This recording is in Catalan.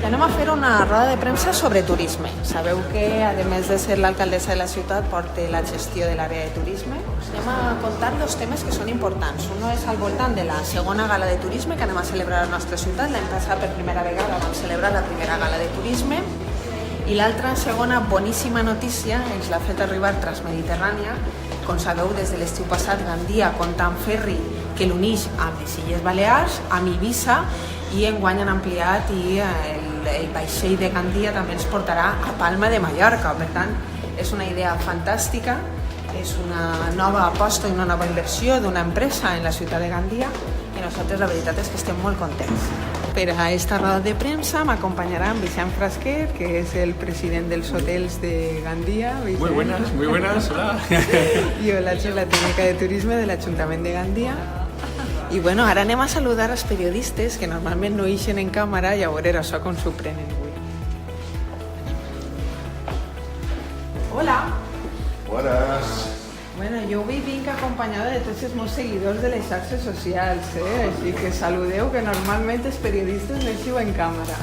I anem a fer una roda de premsa sobre turisme. Sabeu que, a més de ser l'alcaldessa de la ciutat, porta la gestió de l'àrea de turisme. Us anem a contar dos temes que són importants. Un és al voltant de la segona gala de turisme que anem a celebrar a la nostra ciutat. L'any passat, per primera vegada, vam celebrar la primera gala de turisme. I l'altra segona boníssima notícia ens l'ha fet arribar Transmediterrània. Com sabeu, des de l'estiu passat, Gandia compta amb ferri que l'uneix amb les Illes Balears, amb Eivissa, i enguany han ampliat i el vaixell de Gandia també ens portarà a Palma de Mallorca. Per tant, és una idea fantàstica, és una nova aposta i una nova inversió d'una empresa en la ciutat de Gandia i nosaltres la veritat és que estem molt contents. Per a esta roda de premsa m'acompanyarà en Vicent Frasquer, que és el president dels hotels de Gandia. Vicent. Muy buenas, hola. I hola, soy la tècnica de turisme de l'Ajuntament de Gandia. I bueno, ara anem a saludar els periodistes que normalment no ixen en càmera i a veure això com s'ho prenen avui. Hola. Buenas. Bueno, jo avui vinc acompanyada de tots els meus seguidors de les xarxes socials, així que saludeu, que normalment els periodistes no eixiu en càmera.